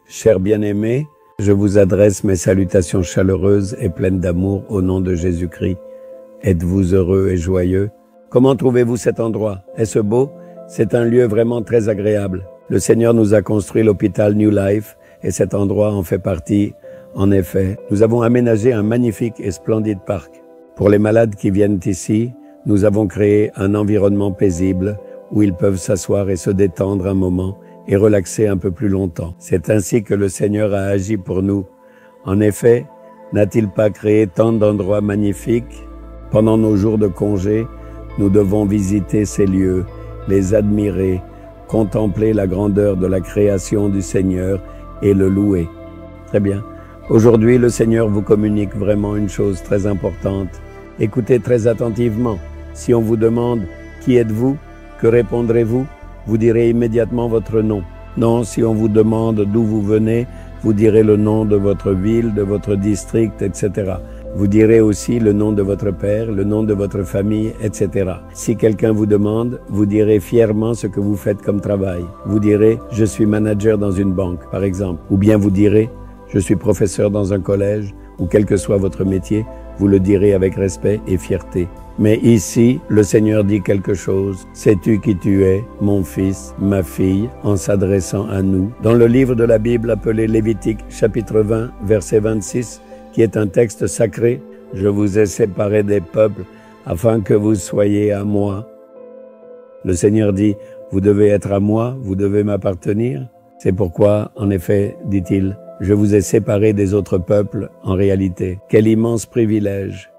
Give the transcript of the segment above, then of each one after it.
Chers bien-aimés, je vous adresse mes salutations chaleureuses et pleines d'amour au nom de Jésus-Christ. Êtes-vous heureux et joyeux? Comment trouvez-vous cet endroit? Est-ce beau? C'est un lieu vraiment très agréable. Le Seigneur nous a construit l'hôpital New Life et cet endroit en fait partie. En effet, nous avons aménagé un magnifique et splendide parc. Pour les malades qui viennent ici, nous avons créé un environnement paisible où ils peuvent s'asseoir et se détendre un moment et relaxer un peu plus longtemps. C'est ainsi que le Seigneur a agi pour nous. En effet, n'a-t-il pas créé tant d'endroits magnifiques? Pendant nos jours de congé, nous devons visiter ces lieux, les admirer, contempler la grandeur de la création du Seigneur et le louer. Très bien. Aujourd'hui, le Seigneur vous communique vraiment une chose très importante. Écoutez très attentivement. Si on vous demande « Qui êtes-vous » que répondrez-vous? Vous direz immédiatement votre nom. Non, si on vous demande d'où vous venez, vous direz le nom de votre ville, de votre district, etc. Vous direz aussi le nom de votre père, le nom de votre famille, etc. Si quelqu'un vous demande, vous direz fièrement ce que vous faites comme travail. Vous direz « Je suis manager dans une banque », par exemple. Ou bien vous direz « Je suis professeur dans un collège », ou quel que soit votre métier, vous le direz avec respect et fierté. Mais ici, le Seigneur dit quelque chose. Sais-tu qui tu es, mon fils, ma fille, en s'adressant à nous? Dans le livre de la Bible appelé Lévitique, chapitre 20, verset 26, qui est un texte sacré, « Je vous ai séparés des peuples afin que vous soyez à moi. » Le Seigneur dit, « Vous devez être à moi, vous devez m'appartenir. » C'est pourquoi, en effet, dit-il, « Je vous ai séparés des autres peuples en réalité. » Quel immense privilège!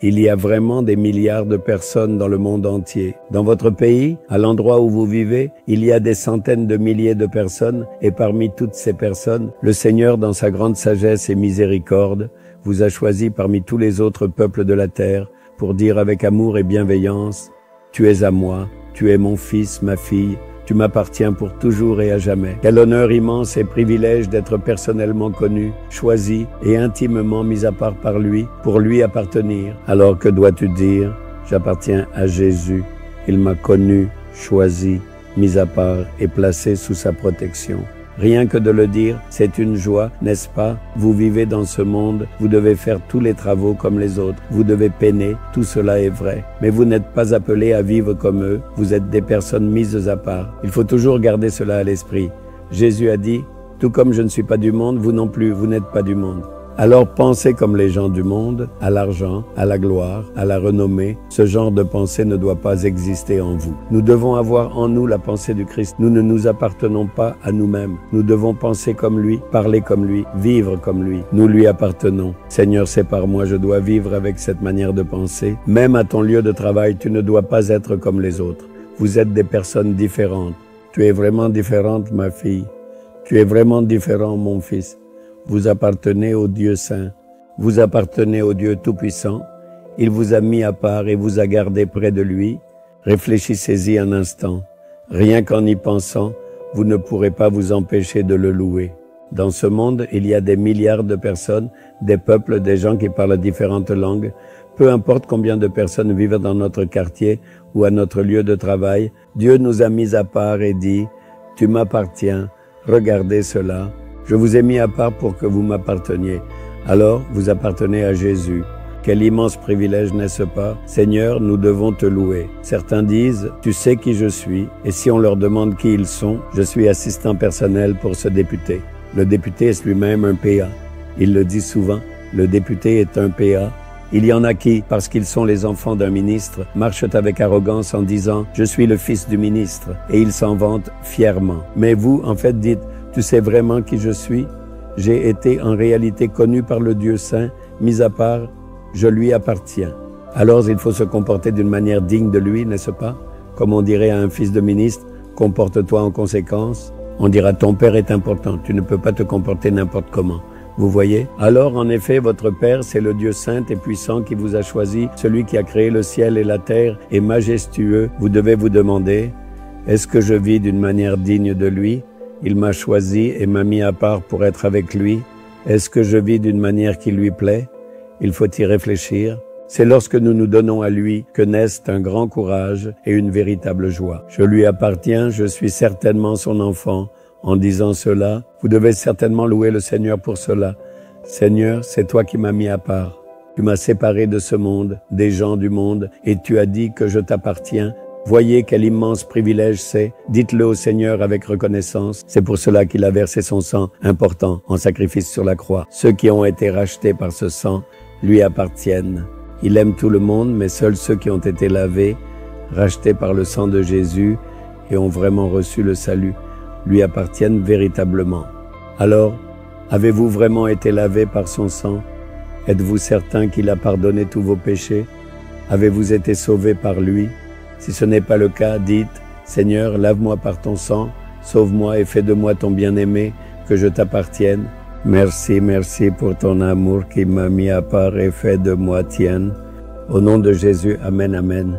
Il y a vraiment des milliards de personnes dans le monde entier. Dans votre pays, à l'endroit où vous vivez, il y a des centaines de milliers de personnes et parmi toutes ces personnes, le Seigneur, dans sa grande sagesse et miséricorde, vous a choisi parmi tous les autres peuples de la terre pour dire avec amour et bienveillance « Tu es à moi, tu es mon fils, ma fille, tu m'appartiens pour toujours et à jamais. » Quel honneur immense et privilège d'être personnellement connu, choisi et intimement mis à part par lui, pour lui appartenir. Alors que dois-tu dire? J'appartiens à Jésus. Il m'a connu, choisi, mis à part et placé sous sa protection. Rien que de le dire, c'est une joie, n'est-ce pas? Vous vivez dans ce monde, vous devez faire tous les travaux comme les autres, vous devez peiner, tout cela est vrai. Mais vous n'êtes pas appelés à vivre comme eux, vous êtes des personnes mises à part. Il faut toujours garder cela à l'esprit. Jésus a dit, « Tout comme je ne suis pas du monde, vous non plus, vous n'êtes pas du monde. » Alors pensez comme les gens du monde, à l'argent, à la gloire, à la renommée. Ce genre de pensée ne doit pas exister en vous. Nous devons avoir en nous la pensée du Christ. Nous ne nous appartenons pas à nous-mêmes. Nous devons penser comme lui, parler comme lui, vivre comme lui. Nous lui appartenons. Seigneur, c'est par moi, je dois vivre avec cette manière de penser. Même à ton lieu de travail, tu ne dois pas être comme les autres. Vous êtes des personnes différentes. Tu es vraiment différente, ma fille. Tu es vraiment différent, mon fils. Vous appartenez au Dieu Saint, vous appartenez au Dieu Tout-Puissant. Il vous a mis à part et vous a gardé près de lui. Réfléchissez-y un instant. Rien qu'en y pensant, vous ne pourrez pas vous empêcher de le louer. Dans ce monde, il y a des milliards de personnes, des peuples, des gens qui parlent différentes langues. Peu importe combien de personnes vivent dans notre quartier ou à notre lieu de travail, Dieu nous a mis à part et dit « Tu m'appartiens, regardez cela. Je vous ai mis à part pour que vous m'apparteniez. Alors, vous appartenez à Jésus. » Quel immense privilège, n'est-ce pas? Seigneur, nous devons te louer. Certains disent, tu sais qui je suis, et si on leur demande qui ils sont, je suis assistant personnel pour ce député. Le député est lui-même un PA. Il le dit souvent, le député est un PA. Il y en a qui, parce qu'ils sont les enfants d'un ministre, marchent avec arrogance en disant « Je suis le fils du ministre » et ils s'en vantent fièrement. Mais vous, en fait, dites « Tu sais vraiment qui je suis? J'ai été en réalité connu par le Dieu Saint, mis à part, je lui appartiens. » Alors il faut se comporter d'une manière digne de lui, n'est-ce pas? Comme on dirait à un fils de ministre, « Comporte-toi en conséquence. » On dira « Ton père est important, tu ne peux pas te comporter n'importe comment. » Vous voyez? Alors, en effet, votre Père, c'est le Dieu saint et puissant qui vous a choisi, celui qui a créé le ciel et la terre, est majestueux. Vous devez vous demander, est-ce que je vis d'une manière digne de lui? Il m'a choisi et m'a mis à part pour être avec lui. Est-ce que je vis d'une manière qui lui plaît? Il faut y réfléchir. C'est lorsque nous nous donnons à lui que naissent un grand courage et une véritable joie. Je lui appartiens, je suis certainement son enfant. En disant cela, vous devez certainement louer le Seigneur pour cela. Seigneur, c'est toi qui m'as mis à part. Tu m'as séparé de ce monde, des gens du monde, et tu as dit que je t'appartiens. Voyez quel immense privilège c'est. Dites-le au Seigneur avec reconnaissance. C'est pour cela qu'il a versé son sang important en sacrifice sur la croix. Ceux qui ont été rachetés par ce sang lui appartiennent. Il aime tout le monde, mais seuls ceux qui ont été lavés, rachetés par le sang de Jésus et ont vraiment reçu le salut, lui appartiennent véritablement. Alors, avez-vous vraiment été lavé par son sang? Êtes-vous certain qu'il a pardonné tous vos péchés? Avez-vous été sauvés par lui? Si ce n'est pas le cas, dites, Seigneur, lave-moi par ton sang, sauve-moi et fais de moi ton bien-aimé, que je t'appartienne. Merci, merci pour ton amour qui m'a mis à part et fait de moi tienne. Au nom de Jésus, Amen, Amen.